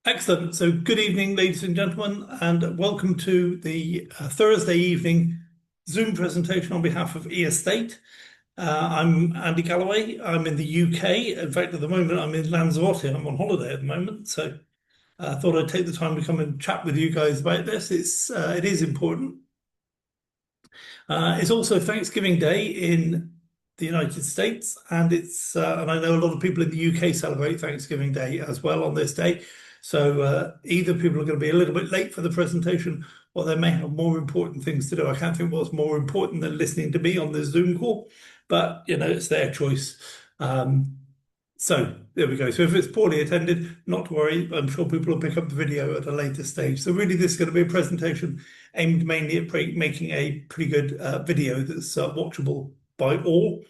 Excellent. So good evening, ladies and gentlemen, and welcome to the Thursday evening Zoom presentation on behalf of eEstate. I'm Andy Galloway. I'm in the UK. In fact, at the moment, I'm in Lanzarote. I'm on holiday at the moment. So I thought I'd take the time to come and chat with you guys about this. It is important. It's also Thanksgiving Day in the United States, and and I know a lot of people in the UK celebrate Thanksgiving Day as well on this day. So either people are going to be a little bit late for the presentation, or they may have more important things to do. I can't think what's more important than listening to me on this Zoom call, but it's their choice. So there we go. So if it's poorly attended, not to worry. I'm sure people will pick up the video at a later stage. So really, this is going to be a presentation aimed mainly at making a pretty good video that's watchable by all.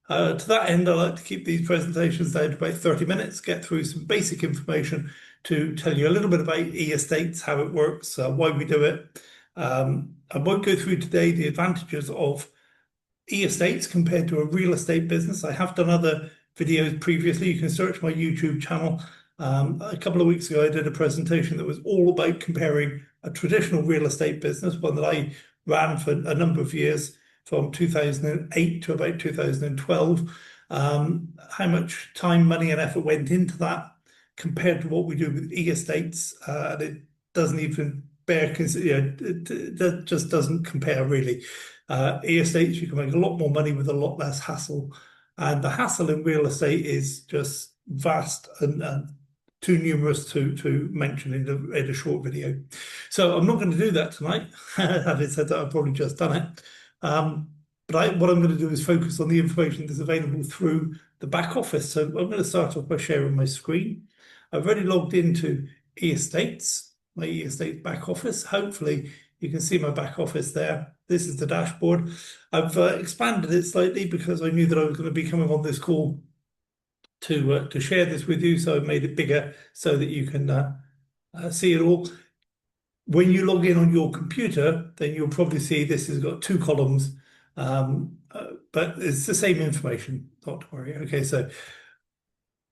To that end, I like to keep these presentations down to about 30 minutes, get through some basic information to tell you a little bit about eEstates, how it works, why we do it. I won't go through today the advantages of eEstates compared to a real estate business. I have done other videos previously. You can search my YouTube channel. A couple of weeks ago, I did a presentation that was all about comparing a traditional real estate business, one that I ran for a number of years from 2008 to about 2012, how much time, money, and effort went into that compared to what we do with eEstates. And it doesn't even it just doesn't compare really. eEstates, you can make a lot more money with a lot less hassle. And the hassle in real estate is just vast and too numerous to mention in a short video. So I'm not going to do that tonight. Having said that, I've probably just done it. What I'm going to do is focus on the information that's available through the back office. So I'm going to start off by sharing my screen. I've already logged into eEstates, my eEstates back office. Hopefully you can see my back office there. This is the dashboard. I've expanded it slightly because I knew that I was going to be coming on this call to share this with you. So I made it bigger so that you can see it all. When you log in on your computer, then you'll probably see this has got two columns, but it's the same information, not to worry. Okay, so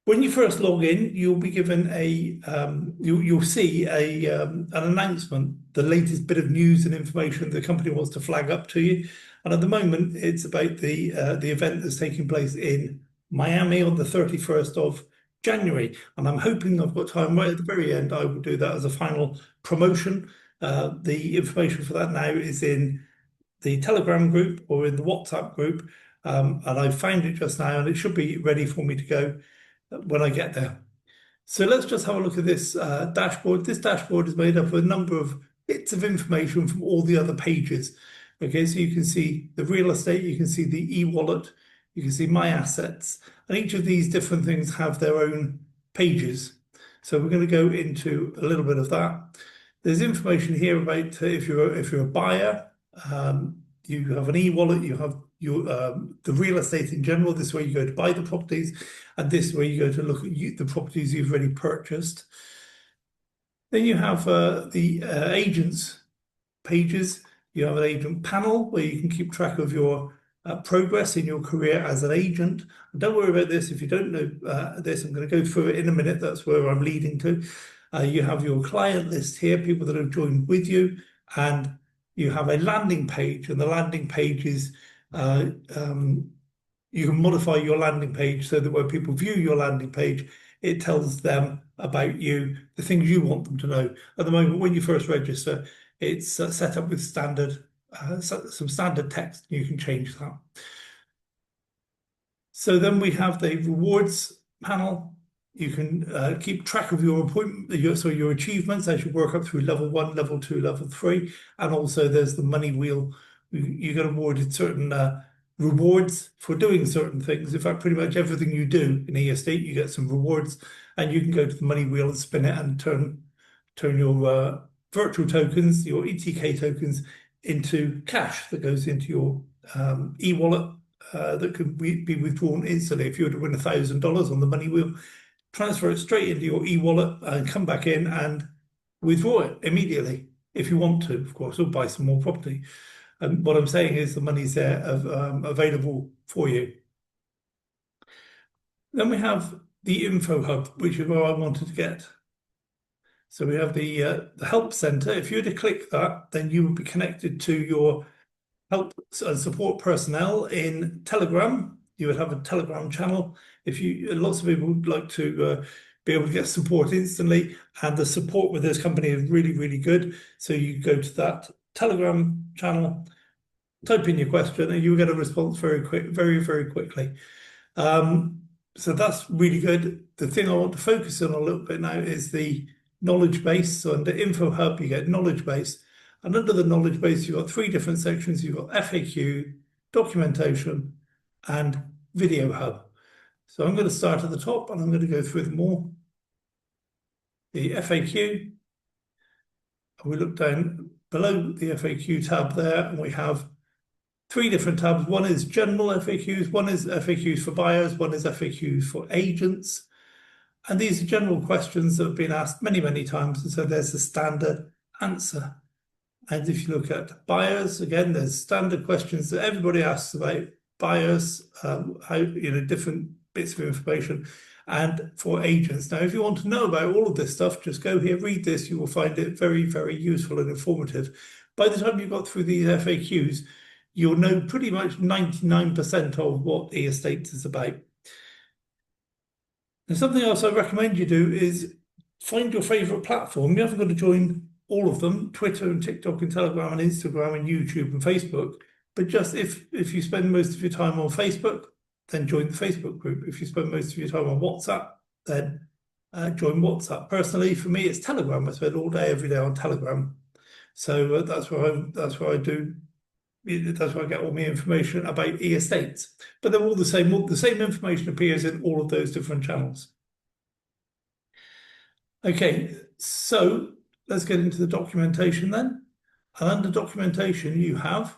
when you first log in, you'll be given you'll see an announcement, the latest bit of news and information the company wants to flag up to you. And at the moment, it's about the event that's taking place in Miami on the 31st of January. And I'm hoping I've got time right at the very end. I will do that as a final promotion. The information for that now is in the Telegram group or in the WhatsApp group. And I found it just now, and it should be ready for me to go when I get there. So let's just have a look at this dashboard. This dashboard is made up of a number of bits of information from all the other pages. Okay, so you can see the real estate, you can see the e-wallet, you can see my assets, and each of these different things have their own pages. So we're going to go into a little bit of that. There's information here about if you're a buyer, you have an e-wallet, you have the real estate in general. This is where you go to buy the properties, and this is where you go to look at the properties you've already purchased. Then you have the agents pages. You have an agent panel where you can keep track of your progress in your career as an agent. And don't worry about this if you don't know this. I'm going to go through it in a minute. That's where I'm leading to. You have your client list here, people that have joined with you, and you have a landing page, and the landing page is you can modify your landing page so that when people view your landing page, it tells them about you, the things you want them to know. At the moment, when you first register, it's set up with some standard text. You can change that. So then we have the rewards panel. You can keep track of your your achievements as you work up through level 1, level 2, level 3, and also there's the money wheel. You get awarded certain rewards for doing certain things. In fact, pretty much everything you do in eEstate, you get some rewards, and you can go to the money wheel and spin it and turn your virtual tokens, your ETK tokens, into cash that goes into your e-wallet that can be withdrawn instantly. If you were to win $1,000 on the money wheel, transfer it straight into your e-wallet and come back in and withdraw it immediately if you want to, of course, or buy some more property. And what I'm saying is the money's there available for you. Then we have the info hub, which is where I wanted to get. So we have the help center. If you were to click that, then you would be connected to your help and support personnel in Telegram. You would have a Telegram channel. If you, lots of people would like to be able to get support instantly, and the support with this company is really, really good. So you go to that Telegram channel, type in your question, and you'll get a response very quick, very, very quickly. So that's really good. The thing I want to focus on a little bit now is the knowledge base. So under Info Hub, you get knowledge base. And under the knowledge base, you've got three different sections. You've got FAQ, documentation, and Video Hub. So I'm going to start at the top and I'm going to go through them all. The FAQ, and we look down below the FAQ tab there, and we have three different tabs. One is general FAQs, one is FAQs for buyers, one is FAQs for agents. And these are general questions that have been asked many, many times. And so there's the standard answer. And if you look at buyers, again, there's standard questions that everybody asks about buyers, how, different bits of information, and for agents. Now, if you want to know about all of this stuff, just go here, read this. You will find it very, very useful and informative. By the time you've got through these FAQs, you'll know pretty much 99% of what e-estates is about. And something else I recommend you do is find your favorite platform. You haven't got to join all of them, Twitter and TikTok and Telegram and Instagram and YouTube and Facebook. But just if you spend most of your time on Facebook, then join the Facebook group. If you spend most of your time on WhatsApp, then join WhatsApp. Personally, for me, it's Telegram. I spend all day, every day on Telegram. So that's where I do. That's where I get all my information about e-estates. But they're all the same. The same information appears in all of those different channels. Okay, so let's get into the documentation then. And under documentation, you have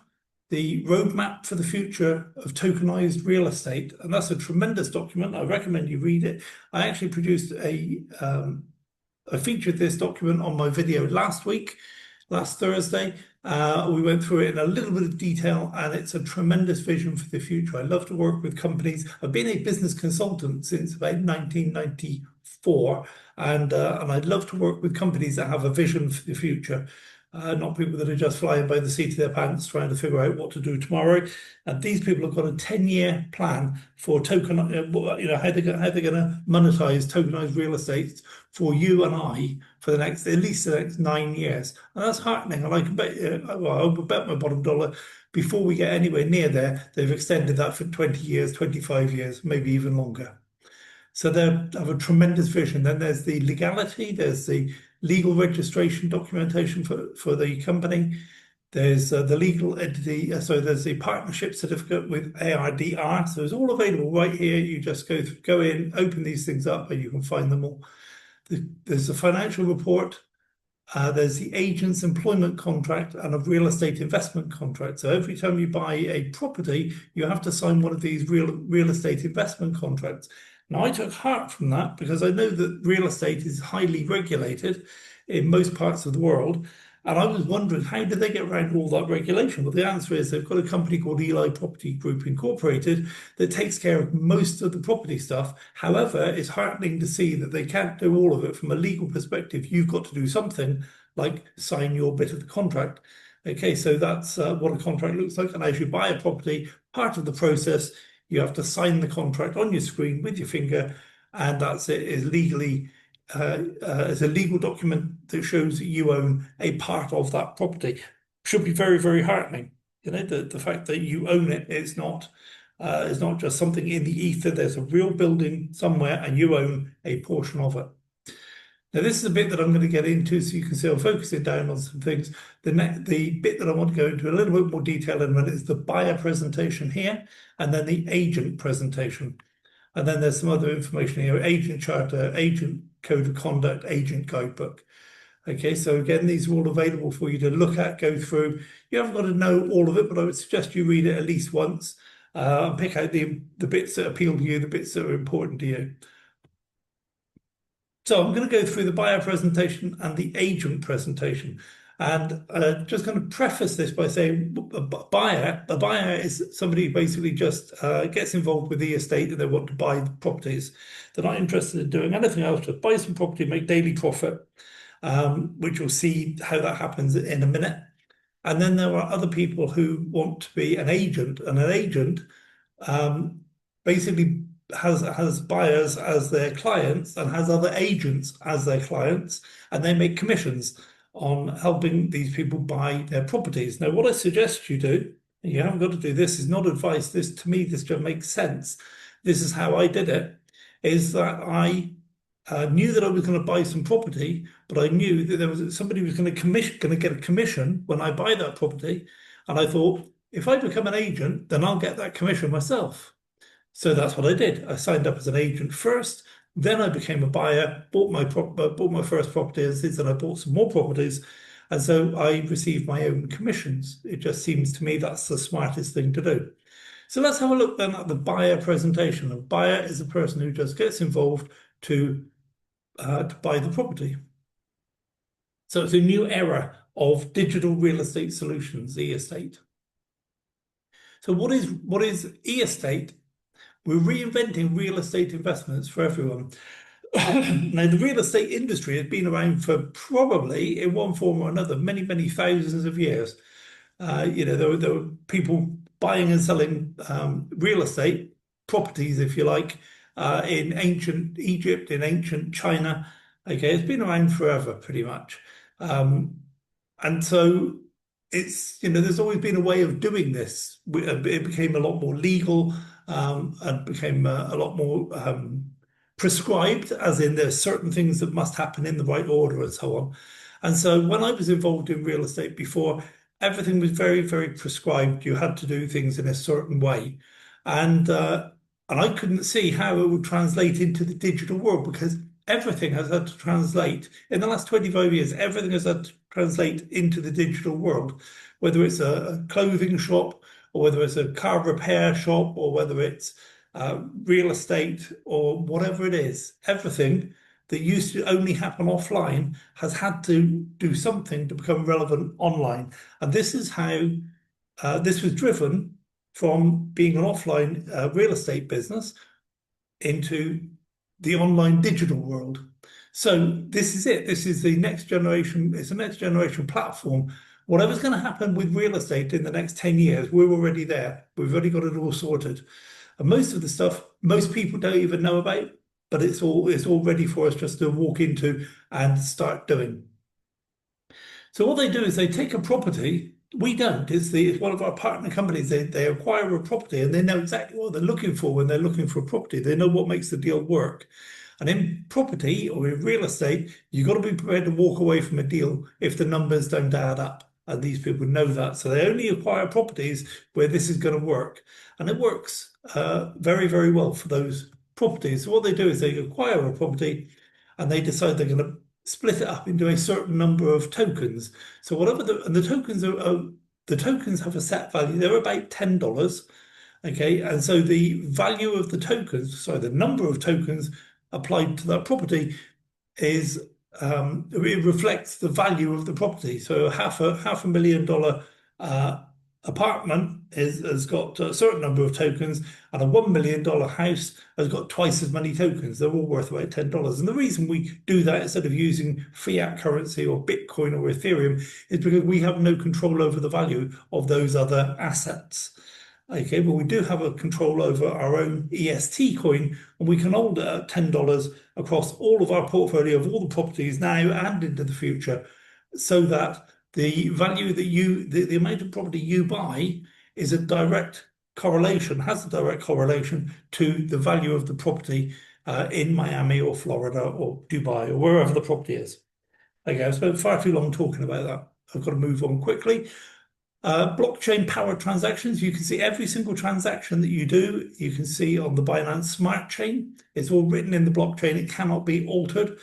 the roadmap for the future of tokenized real estate. And that's a tremendous document. I recommend you read it. I actually produced I featured this document on my video last Thursday. We went through it in a little bit of detail, and it's a tremendous vision for the future. I love to work with companies. I've been a business consultant since about 1994, and I'd love to work with companies that have a vision for the future. Not people that are just flying by the seat of their pants trying to figure out what to do tomorrow. And these people have got a 10-year plan for how they're going to monetize tokenized real estate for you and I for at least the next 9 years. And that's heartening. And I can bet, I would bet my bottom dollar before we get anywhere near there, they've extended that for 20 years, 25 years, maybe even longer. So they have a tremendous vision. Then there's the legality, there's the legal registration documentation for the company. There's the legal entity, so there's the partnership certificate with ARDR. So it's all available right here. You just go in, open these things up, and you can find them all. There's a financial report. There's the agent's employment contract and a real estate investment contract. So every time you buy a property, you have to sign one of these real estate investment contracts. Now, I took heart from that because I know that real estate is highly regulated in most parts of the world. And I was wondering, how did they get around all that regulation? Well, the answer is they've got a company called Eli Property Group Incorporated that takes care of most of the property stuff. However, it's heartening to see that they can't do all of it from a legal perspective. You've got to do something like sign your bit of the contract. Okay, so that's what a contract looks like. And as you buy a property, part of the process, you have to sign the contract on your screen with your finger, and that's it. Is legally it's a legal document that shows that you own a part of that property. Should be very, very heartening. The fact that you own it is not just something in the ether. There's a real building somewhere, and you own a portion of it. Now, this is a bit that I'm going to get into, so you can see I'm focusing down on some things. The bit that I want to go into a little bit more detail in a minute is the buyer presentation here, and then the agent presentation. And then there's some other information here, agent charter, agent code of conduct, agent guidebook. Okay, so again, these are all available for you to look at, go through. You haven't got to know all of it, but I would suggest you read it at least once, and pick out the bits that appeal to you, the bits that are important to you. So I'm going to go through the buyer presentation and the agent presentation. And just going to preface this by saying a buyer is somebody who basically just gets involved with the estate and they want to buy the properties. They're not interested in doing anything else, just buy some property, make daily profit. which we'll see how that happens in a minute. And then there are other people who want to be an agent, and an agent um, basically has buyers as their clients and has other agents as their clients, and they make commissions on helping these people buy their properties. Now, what I suggest you do, and you haven't got to do this, is not advice. This to me, this just makes sense. This is how I did it. Is that I knew that I was going to buy some property, but I knew that there was somebody who was going to get a commission when I buy that property, and I thought if I become an agent, then I'll get that commission myself. So that's what I did. I signed up as an agent first, then I became a buyer, bought my first property, and I bought some more properties, and so I received my own commissions. It just seems to me that's the smartest thing to do. So let's have a look then at the buyer presentation. A buyer is a person who just gets involved to buy the property. So it's a new era of digital real estate solutions, e-estate. So what is e-estate? We're reinventing real estate investments for everyone. Now, the real estate industry has been around for probably, in one form or another, many, many thousands of years. There were people buying and selling real estate properties, if you like, in ancient Egypt, in ancient China. Okay, it's been around forever, pretty much. Um, and so there's always been a way of doing this. It became a lot more legal and became a lot more prescribed, as in there's certain things that must happen in the right order and so on. And so when I was involved in real estate before, everything was very, very prescribed. You had to do things in a certain way. And I couldn't see how it would translate into the digital world because everything has had to translate. In the last 25 years, everything has had to translate into the digital world, whether it's a clothing shop or whether it's a car repair shop or whether it's real estate or whatever it is. Everything that used to only happen offline has had to do something to become relevant online. And this is how this was driven from being an offline real estate business into the online digital world. So this is it. This is the next generation. It's a next generation platform. Whatever's going to happen with real estate in the next 10 years, we're already there. We've already got it all sorted. And most of the stuff, most people don't even know about, but it's all ready for us just to walk into and start doing. So what they do is they take a property. We don't. It's one of our partner companies. They acquire a property and they know exactly what they're looking for when they're looking for a property. They know what makes the deal work. And in property or in real estate, you've got to be prepared to walk away from a deal if the numbers don't add up. And these people know that. So they only acquire properties where this is going to work. And it works very, very well for those properties. So what they do is they acquire a property and they decide they're going to split it up into a certain number of tokens. So whatever the tokens the tokens have a set value. They're about $10. Okay, and so the value of the tokens, sorry, the number of tokens applied to that property is it reflects the value of the property. So $500,000 apartment has got a certain number of tokens, and a $1 million house has got twice as many tokens. They're all worth about $10. And the reason we do that instead of using fiat currency or Bitcoin or Ethereum is because we have no control over the value of those other assets. Okay, but we do have a control over our own EST coin, and we can hold it at $10 across all of our portfolio of all the properties now and into the future, so that the value that the amount of property you buy is a direct correlation, has a direct correlation to the value of the property in Miami or Florida or Dubai or wherever the property is. Okay, I've spent far too long talking about that. I've got to move on quickly. Blockchain powered transactions. You can see every single transaction that you do. You can see on the Binance Smart Chain. It's all written in the blockchain. It cannot be altered.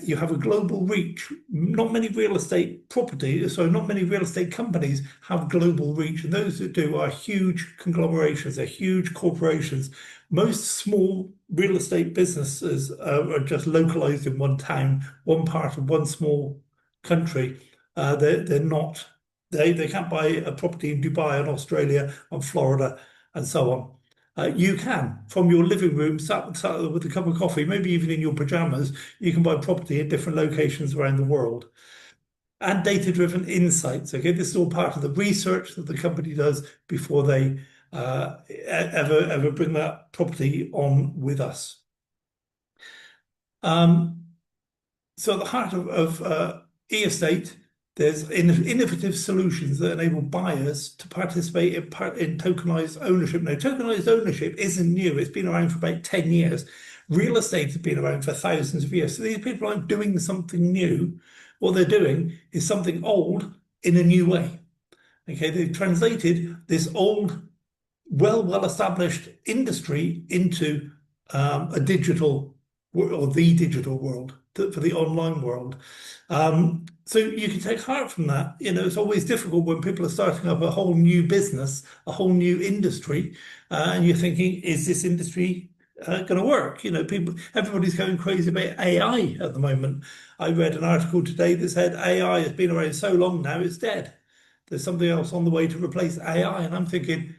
You have a global reach. Not many real estate properties, so not many real estate companies have global reach. And those that do are huge conglomerations, they're huge corporations. Most small real estate businesses are just localized in one town, one part of one small country. They're not. They can't buy a property in Dubai and Australia and Florida and so on. You can, from your living room, sat with a cup of coffee, maybe even in your pajamas, you can buy property in different locations around the world. And data-driven insights. Okay, this is all part of the research that the company does before they ever bring that property on with us. Um, so at the heart of e-estate, there's innovative solutions that enable buyers to participate in tokenized ownership. Now, tokenized ownership isn't new. It's been around for about 10 years. Real estate has been around for thousands of years. So these people aren't doing something new. What they're doing is something old in a new way. Okay, they've translated this old, well established industry into a digital or the digital world for the online world. So you can take heart from that. You know, it's always difficult when people are starting up a whole new business, a whole new industry, and you're thinking, is this industry going to work? You know, everybody's going crazy about AI at the moment. I read an article today that said AI has been around so long now it's dead. There's something else on the way to replace AI, and I'm thinking,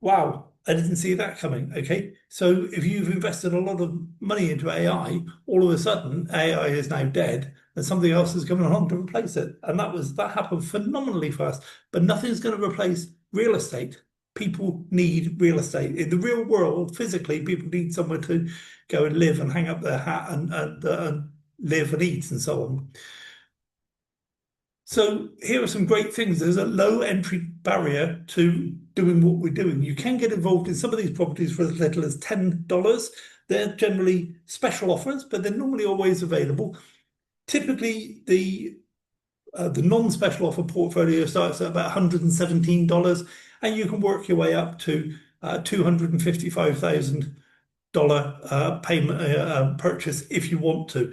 wow, I didn't see that coming. Okay. So if you've invested a lot of money into AI, all of a sudden AI is now dead and something else is coming along to replace it. And that happened phenomenally fast. But nothing's going to replace real estate. People need real estate. In the real world, physically, people need somewhere to go and live and hang up their hat and live and eat and so on. So here are some great things. There's a low entry barrier to doing what we're doing. You can get involved in some of these properties for as little as $10. They're generally special offers, but they're normally always available. Typically, the non-special offer portfolio starts at about $117, and you can work your way up to $255,000 payment purchase if you want to.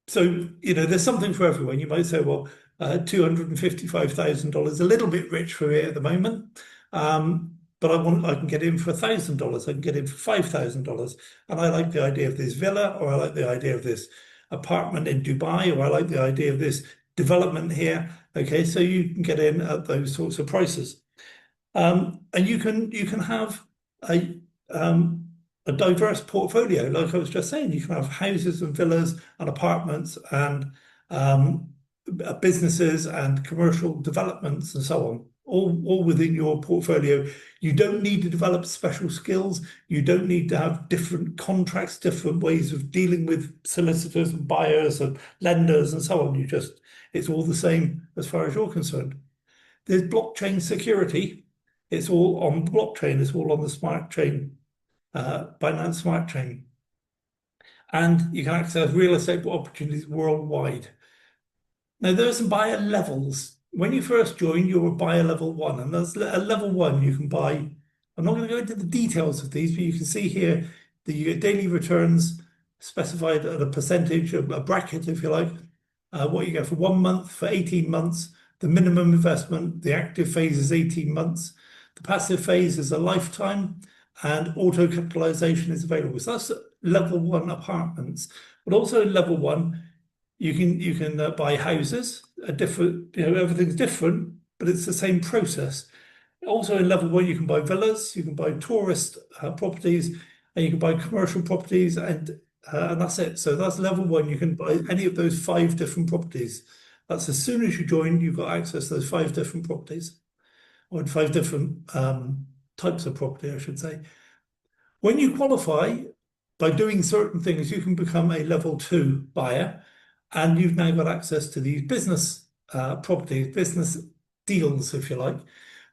So, you know, there's something for everyone. You might say, well, $255,000, a little bit rich for me at the moment. But I can get in for $1,000. I can get in for $5,000. And I like the idea of this villa, or I like the idea of this apartment in Dubai, or I like the idea of this development here. Okay, so you can get in at those sorts of prices. And you can have a a diverse portfolio. Like I was just saying, you can have houses and villas and apartments and businesses and commercial developments and so on, all within your portfolio. You don't need to develop special skills. You don't need to have different contracts, different ways of dealing with solicitors and buyers and lenders and so on. It's all the same as far as you're concerned. There's blockchain security. It's all on the blockchain. It's all on the smart chain, Binance Smart Chain. And you can access real estate opportunities worldwide. Now, there are some buyer levels. When you first join, you're a buyer level one, and there's a level one you can buy. I'm not going to go into the details of these, but you can see here that you get daily returns specified at a percentage, a bracket, if you like, what you get for 1 month, for 18 months, the minimum investment, the active phase is 18 months, the passive phase is a lifetime, and auto capitalization is available. So that's level one apartments. But also in level one, you can buy houses, a different, you know, everything's different, but it's the same process. Also in level one, you can buy villas, you can buy tourist properties, and you can buy commercial properties, and that's it. So that's level one. You can buy any of those 5 different properties. That's as soon as you join, you've got access to those 5 different properties, or 5 different types of property, I should say. When you qualify, by doing certain things, you can become a level 2 buyer, and you've now got access to these business properties, business deals, if you like.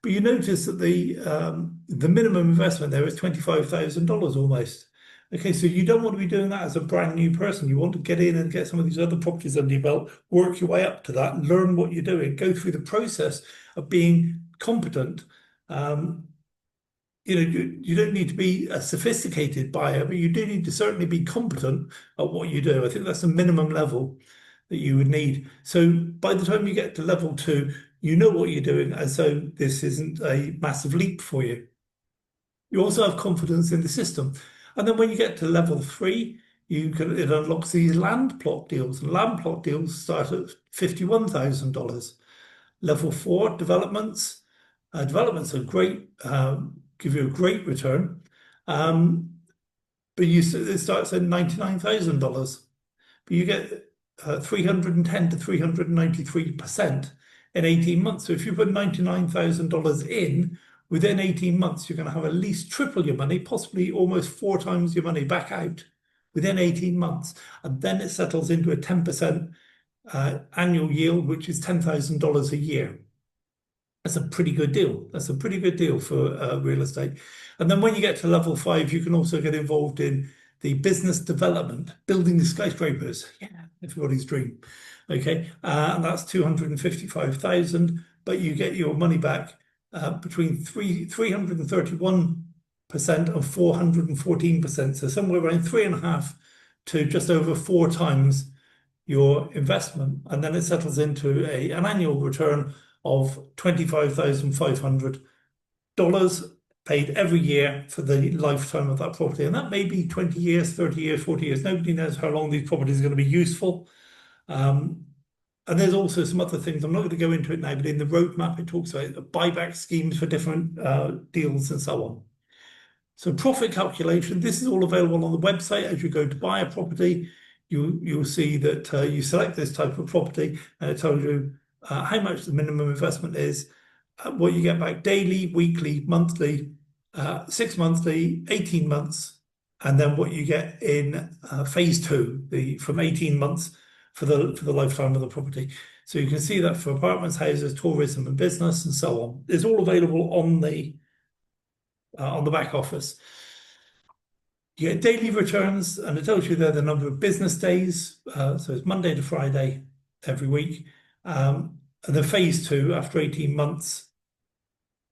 But you notice that the minimum investment there is $25,000 almost. Okay, so you don't want to be doing that as a brand new person. You want to get in and get some of these other properties under your belt, work your way up to that, learn what you're doing, go through the process of being competent. You know, you don't need to be a sophisticated buyer, but you do need to certainly be competent at what you do. I think that's the minimum level that you would need. So by the time you get to level 2, you know what you're doing, and so this isn't a massive leap for you. You also have confidence in the system. And then when you get to level 3, it unlocks these land plot deals. And land plot deals start at $51,000. Level 4, developments. Developments are great give you a great return. But it starts at $99,000, but you get 310 to 393% in 18 months. So if you put $99,000 in, within 18 months, you're going to have at least triple your money, possibly almost 4 times your money back out within 18 months. And then it settles into a 10% annual yield, which is $10,000 a year. That's a pretty good deal. That's a pretty good deal for real estate. And then when you get to level 5, you can also get involved in the business development, building the skyscrapers. Yeah, everybody's dream. Okay, and that's 255,000, but you get your money back between 331% and 414%. So somewhere around 3.5 to just over 4 times your investment, and then it settles into an annual return of $25,500 paid every year for the lifetime of that property. And that may be 20 years, 30 years, 40 years. Nobody knows how long these properties are going to be useful. And there's also some other things. I'm not going to go into it now, but in the roadmap, it talks about buyback schemes for different deals and so on. So profit calculation, this is all available on the website. As you go to buy a property, you'll see that you select this type of property and it tells you how much the minimum investment is, what you get back daily, weekly, monthly, 6 monthly, 18 months, and then what you get in phase 2, from 18 months for the lifetime of the property. So you can see that for apartments, houses, tourism and business and so on. It's all available on the back office. You get daily returns, and it tells you there the number of business days. So it's Monday to Friday every week. And then phase 2, after 18 months,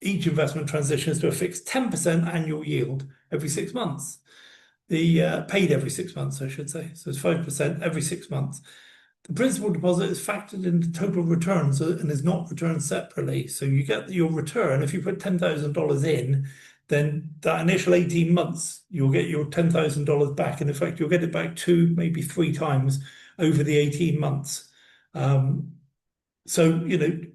each investment transitions to a fixed 10% annual yield every 6 months. The paid every 6 months, I should say. So it's 5% every 6 months. The principal deposit is factored into total returns and is not returned separately. So you get your return. If you put $10,000 in, then that initial 18 months, you'll get your $10,000 back. And in fact, you'll get it back 2, maybe 3 times over the 18 months. So,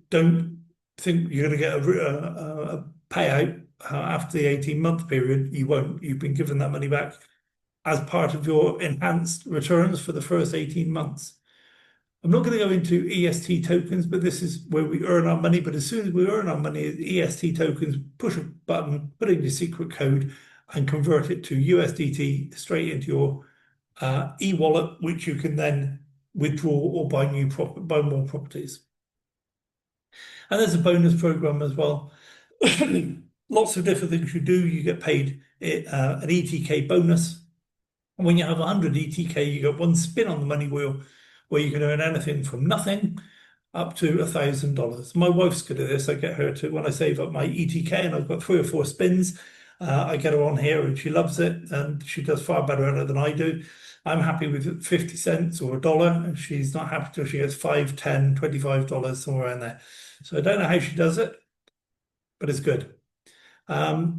don't think you're going to get a payout after the 18-month period. You won't. You've been given that money back as part of your enhanced returns for the first 18 months. I'm not going to go into EST tokens, but this is where we earn our money. But as soon as we earn our money, EST tokens, push a button, put in your secret code, and convert it to USDT straight into your e-wallet, which you can then withdraw or buy more properties. And there's a bonus program as well. Lots of different things you do. You get paid an ETK bonus. And when you have 100 ETK, you get 1 spin on the money wheel, where you can earn anything from nothing up to $1,000. My wife's good at this. I get her to, when I save up my ETK and I've got 3 or 4 spins, I get her on here and she loves it, and she does far better at it than I do. I'm happy with 50 cents or $1, and she's not happy till she gets $5, $10, $25, somewhere in there. So I don't know how she does it, but it's good. There's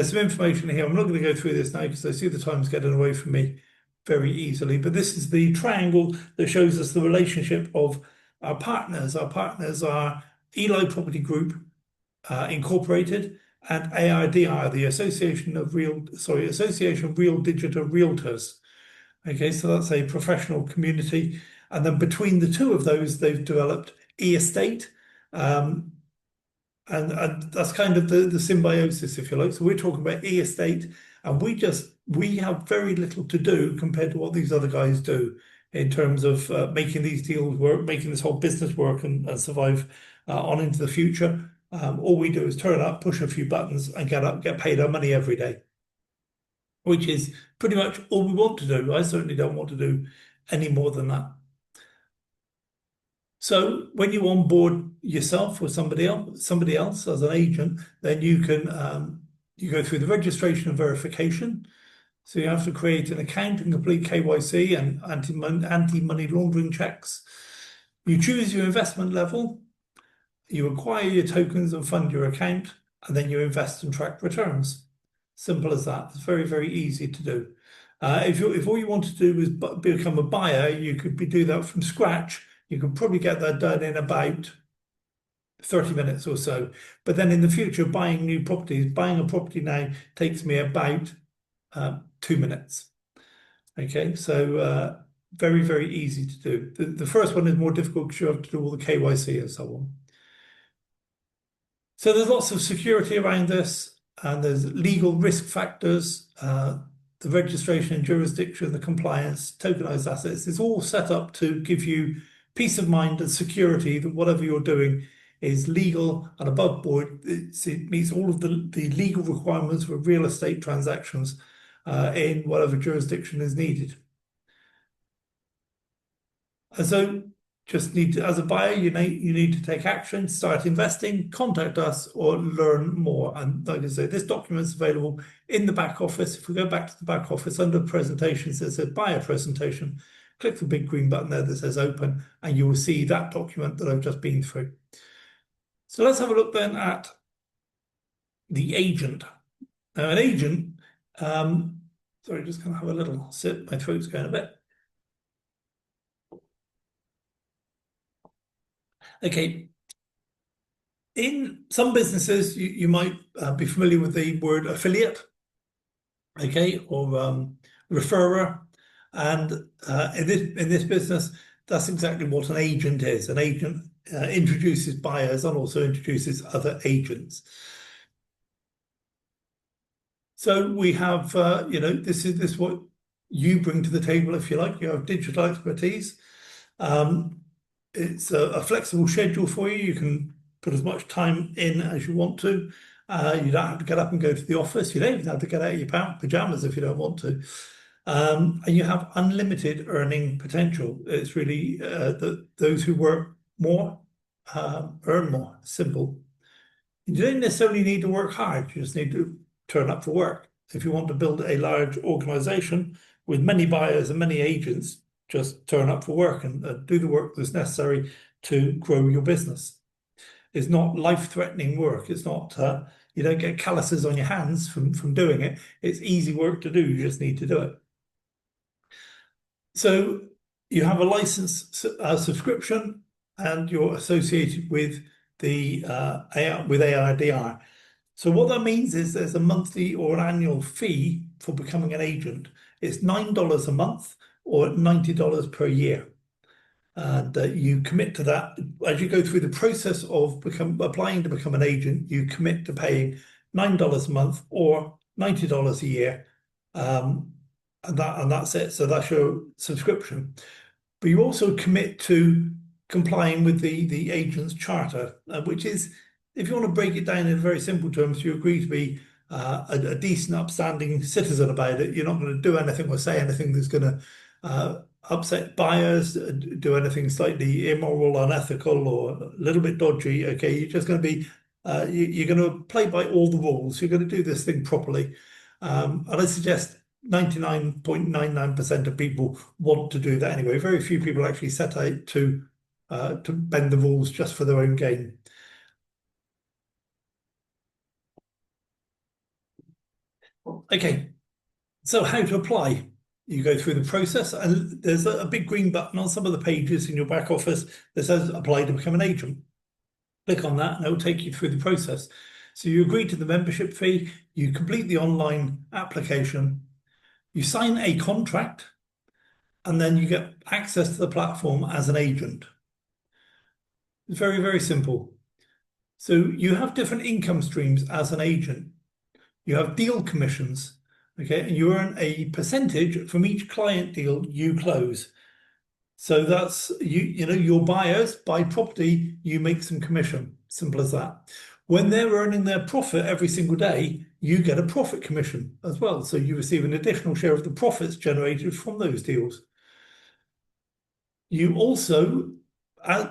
some information here. I'm not going to go through this now because I see the time's getting away from me very easily. But this is the triangle that shows us the relationship of our partners. Our partners are Eli Property Group Incorporated and ARDR, the Association of Real Digital Realtors. Okay, so that's a professional community. And then between the two of those, they've developed e-estate. And that's kind of the symbiosis, if you like. So we're talking about e-estate, and we have very little to do compared to what these other guys do in terms of making these deals work, making this whole business work and survive on into the future. All we do is turn up, push a few buttons, and get paid our money every day, which is pretty much all we want to do. I certainly don't want to do any more than that. So when you onboard yourself or somebody else as an agent, then you can you go through the registration and verification. So you have to create an account and complete KYC and anti-money laundering checks. You choose your investment level, you acquire your tokens and fund your account, and then you invest and track returns. Simple as that. It's very, very easy to do. If all you want to do is become a buyer, you could do that from scratch. You could probably get that done in about 30 minutes or so. But then in the future, buying new properties, buying a property now takes me about 2 minutes. Okay, so very, very easy to do. The first one is more difficult because you have to do all the KYC and so on. So there's lots of security around this, and there's legal risk factors, the registration and jurisdiction, the compliance, tokenized assets. It's all set up to give you peace of mind and security that whatever you're doing is legal and above board. It meets all of the legal requirements for real estate transactions in whatever jurisdiction is needed. And so just need to, as a buyer, you need to take action, start investing, contact us, or learn more. And like I say, this document is available in the back office. If we go back to the back office, under presentations, there's a buyer presentation. Click the big green button there that says open, and you will see that document that I've just been through. So let's have a look then the agent. Now, an agent, sorry, just going to have a little sip. My throat's going a bit. Okay. In some businesses, you might be familiar with the word affiliate, okay, or referrer. And in this business, that's exactly what an agent is. An agent introduces buyers and also introduces other agents. So we have, this is what you bring to the table, if you like. You have digital expertise. It's a flexible schedule for you. You can put as much time in as you want to. You don't have to get up and go to the office. You don't even have to get out of your pajamas if you don't want to. And you have unlimited earning potential. It's really those who work more earn more. Simple. You don't necessarily need to work hard. You just need to turn up for work. If you want to build a large organization with many buyers and many agents, just turn up for work and do the work that's necessary to grow your business. It's not life-threatening work. It's not, you don't get calluses on your hands from doing it. It's easy work to do. You just need to do it. So you have a license subscription, and you're associated with the AIDR. So what that means is there's a monthly or an annual fee for becoming an agent. It's $9 a month or $90 per year. And you commit to that. As you go through the process of applying to become an agent, you commit to paying $9 a month or $90 a year. And that's it. So that's your subscription. But you also commit to complying with the agent's charter, which is, if you want to break it down in very simple terms, you agree to be a decent, upstanding citizen about it. You're not going to do anything or say anything that's going to upset buyers, do anything slightly immoral, unethical, or a little bit dodgy. Okay, you're just going to be, you're going to play by all the rules. You're going to do this thing properly. And I suggest 99.99% of people want to do that anyway. Very few people actually set out to bend the rules just for their own gain. Okay, so how to apply? You go through the process, and there's a big green button on some of the pages in your back office that says apply to become an agent. Click on that and it will take you through the process. So you agree to the membership fee, you complete the online application, you sign a contract, and then you get access to the platform as an agent. It's very, very simple. So you have different income streams as an agent. You have deal commissions, okay, and you earn a percentage from each client deal you close. So that's, your buyers buy property, you make some commission. Simple as that. When they're earning their profit every single day, you get a profit commission as well. So you receive an additional share of the profits generated from those deals. You also,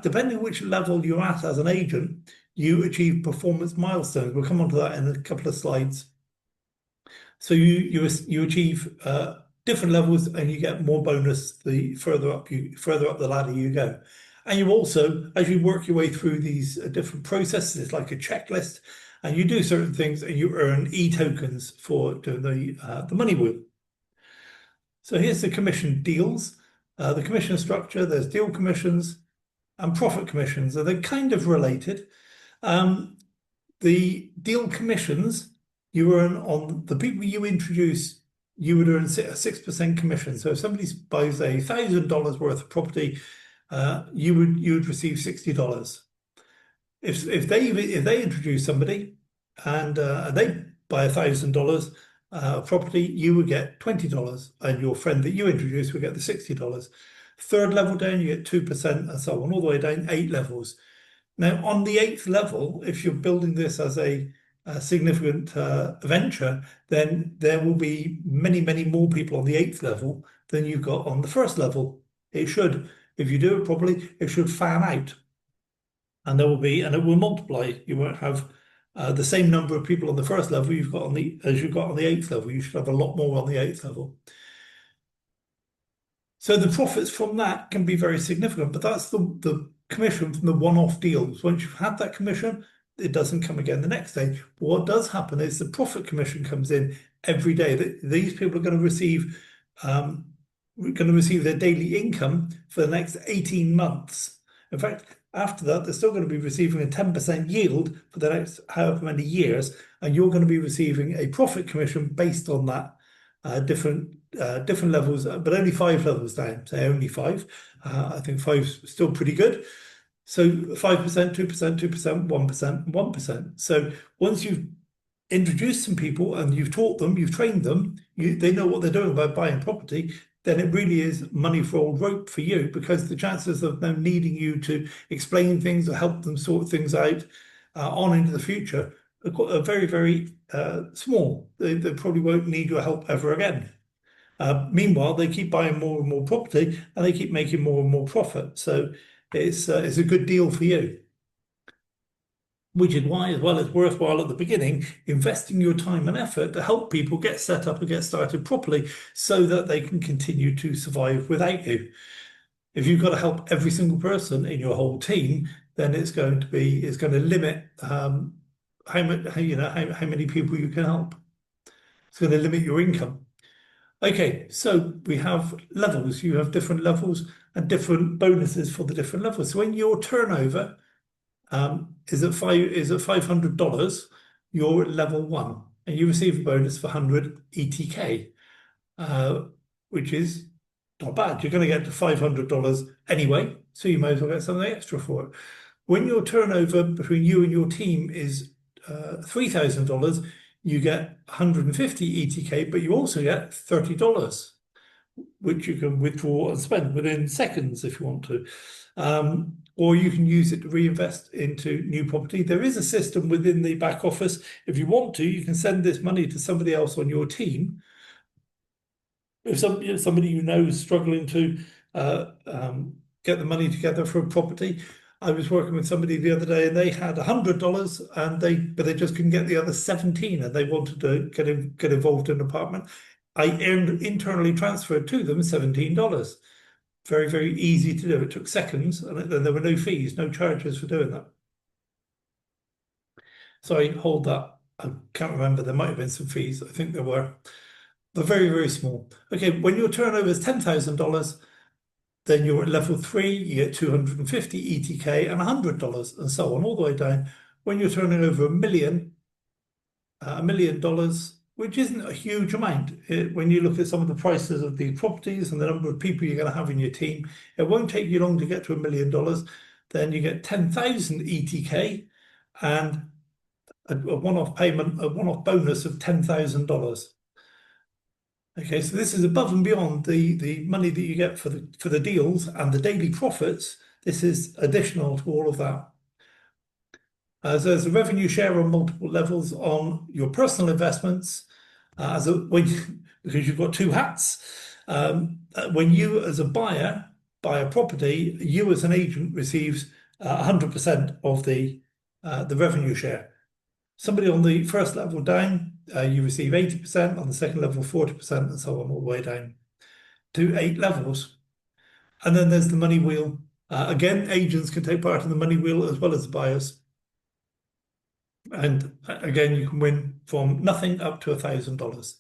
depending on which level you're at as an agent, you achieve performance milestones. We'll come on to that in a couple of slides. So you achieve different levels, and you get more bonus the further up the ladder you go. And you also, as you work your way through these different processes, it's like a checklist, and you do certain things, and you earn e-tokens for doing the money wheel. So here's the commission deals, the commission structure. There's deal commissions and profit commissions. So they're kind of related. The deal commissions you earn on the people you introduce, you would earn a 6% commission. So if somebody buys $1,000 worth of property, you would receive $60. If they introduce somebody and they buy $1,000 property, you would get $20, and your friend that you introduce would get the $60. Third level down, you get 2%, and so on, all the way down 8 levels. Now, on the eighth level, if you're building this as a significant venture, then there will be many, many more people on the eighth level than you've got on the first level. It should, if you do it properly, it should fan out, and it will multiply. You won't have the same number of people on the first level as you've got on the eighth level. You should have a lot more on the eighth level. So the profits from that can be very significant, but that's the commission from the one-off deals. Once you've had that commission, it doesn't come again the next day. But what does happen is the profit commission comes in every day. These people are going to receive their daily income for the next 18 months. In fact, after that, they're still going to be receiving a 10% yield for the next however many years, and you're going to be receiving a profit commission based on that different levels, but only 5 levels down. Say only five. I think five's still pretty good. So 5%, 2%, 2%, 1%, 1%. So once you've introduced some people and you've taught them, you've trained them, they know what they're doing about buying property, then it really is money for old rope for you, because the chances of them needing you to explain things or help them sort things out on into the future are very, very small. They probably won't need your help ever again. Meanwhile, they keep buying more and more property and they keep making more and more profit. So it's a good deal for you. Which is why, as well, it's worthwhile at the beginning investing your time and effort to help people get set up and get started properly so that they can continue to survive without you. If you've got to help every single person in your whole team, then it's going to limit how many people you can help. It's going to limit your income. Okay, so we have levels. You have different levels and different bonuses for the different levels. So when your turnover is at $500, you're at level 1, and you receive a bonus for 100 ETK, which is not bad. You're going to get to $500 anyway, so you may as well get something extra for it. When your turnover between you and your team is $3,000, you get 150 ETK, but you also get $30, which you can withdraw and spend within seconds if you want to. Or you can use it to reinvest into new property. There is a system within the back office. If you want to, you can send this money to somebody else on your team. If somebody you know is struggling to get the money together for a property. I was working with somebody the other day and they had $100 but they just couldn't get the other 17, and they wanted to get involved in an apartment. I internally transferred to them $17. Very, very easy to do. It took seconds, and then there were no fees, no charges for doing that. Sorry, hold that. I can't remember. There might have been some fees. I think there were. They're very, very small. Okay, when your turnover is $10,000, then you're at level 3, you get 250 ETK and $100, and so on, all the way down. When you're turning over $1 million, which isn't a huge amount. When you look at some of the prices of the properties and the number of people you're going to have in your team, it won't take you long to get to $1 million. Then you get 10,000 ETK and a one-off payment, a one-off bonus of $10,000. Okay, so this is above and beyond the money that you get for the deals and the daily profits. This is additional to all of that. So there's a revenue share on multiple levels on your personal investments, because you've got two hats. When you, as a buyer, buy a property, you as an agent receives 100% of the revenue share. Somebody on the first level down, you receive 80%, on the second level 40%, and so on all the way down to 8 levels. And then there's the money wheel. Again, agents can take part in the money wheel as well as the buyers. And again, you can win from nothing up to $1,000.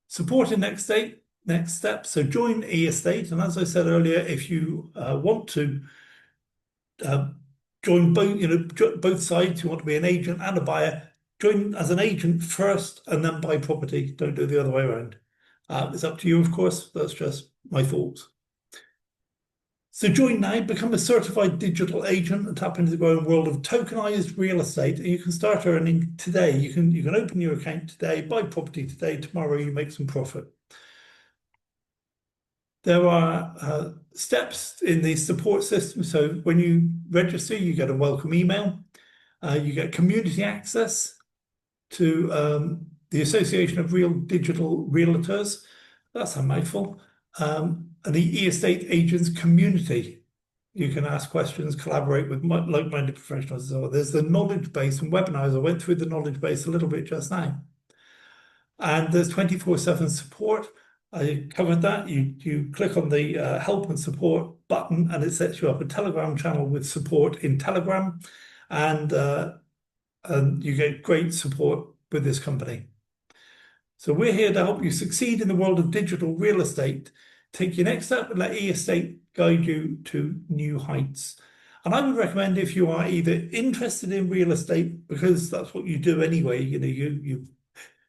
Supporting next step. So join eEstate. And as I said earlier, if you want to join both, both sides. You want to be an agent and a buyer. Join as an agent first and then buy property. Don't do it the other way around. It's up to you, of course. That's just my thoughts. So join now, become a certified digital agent and tap into the growing world of tokenized real estate. And you can start earning today. You can open your account today, buy property today, tomorrow you make some profit. There are steps in the support system. So when you register, you get a welcome email. You get community access to the Association of Real Digital Realtors. That's a mouthful. And the e-estate agents community. You can ask questions, collaborate with like-minded professionals. So there's the knowledge base and webinars. I went through the knowledge base a little bit just now. And there's 24/7 support. I covered that. You click on the help and support button and it sets you up a Telegram channel with support in Telegram. And you get great support with this company. So we're here to help you succeed in the world of digital real estate. Take your next step and let e-estate guide you to new heights. And I would recommend if you are either interested in real estate, because that's what you do anyway, you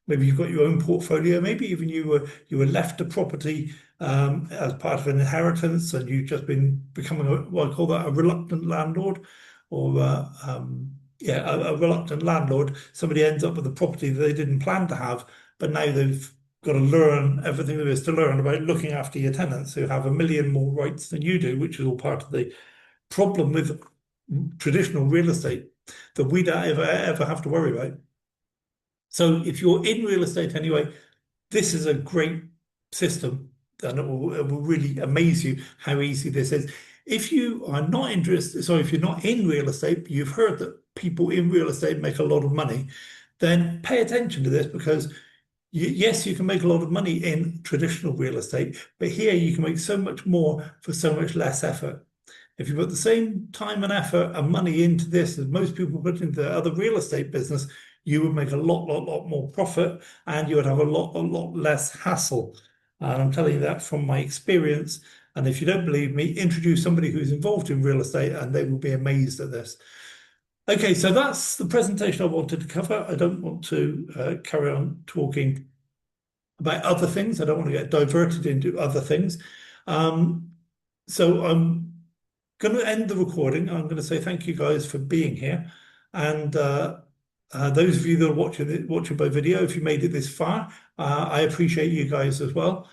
maybe you've got your own portfolio, maybe even you were left a property as part of an inheritance and you've just been becoming what I call that a reluctant landlord, or a reluctant landlord. Somebody ends up with a property that they didn't plan to have, but now they've got to learn everything there is to learn about looking after your tenants who have a million more rights than you do, which is all part of the problem with traditional real estate that we don't ever have to worry about. So if you're in real estate anyway, this is a great system and it will really amaze you how easy this is. If you are not interested, so if you're not in real estate, but you've heard that people in real estate make a lot of money, then pay attention to this because yes, you can make a lot of money in traditional real estate, but here you can make so much more for so much less effort. If you put the same time and effort and money into this as most people put into the other real estate business, you would make a lot more profit and you would have a lot less hassle. And I'm telling you that from my experience. And if you don't believe me, introduce somebody who's involved in real estate and they will be amazed at this. Okay, so that's the presentation I wanted to cover. I don't want to carry on talking about other things. I don't want to get diverted into other things. So I'm going to end the recording. I'm going to say thank you guys for being here. And those of you that are watching by video, if you made it this far, I appreciate you guys as well.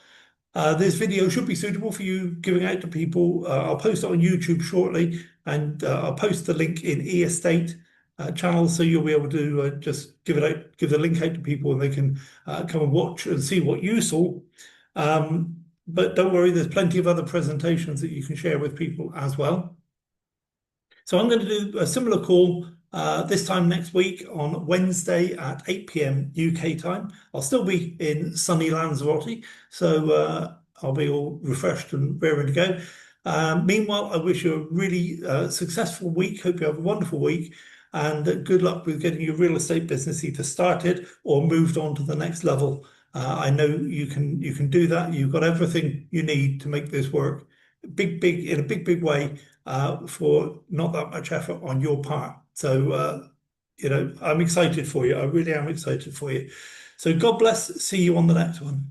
This video should be suitable for you giving out to people. I'll post it on YouTube shortly, and I'll post the link in e-estate channel, so you'll be able to just give the link out to people, and they can come and watch and see what you saw. But don't worry, there's plenty of other presentations that you can share with people as well. So I'm going to do a similar call this time next week on Wednesday at 8 p.m. UK time. I'll still be in sunny Lanzarote, so I'll be all refreshed and raring to go. Meanwhile, I wish you a really successful week. Hope you have a wonderful week, and good luck with getting your real estate business either started or moved on to the next level. I know you can do that. You've got everything you need to make this work, in a big way, for not that much effort on your part. So, I'm excited for you. I really am excited for you. So God bless. See you on the next one.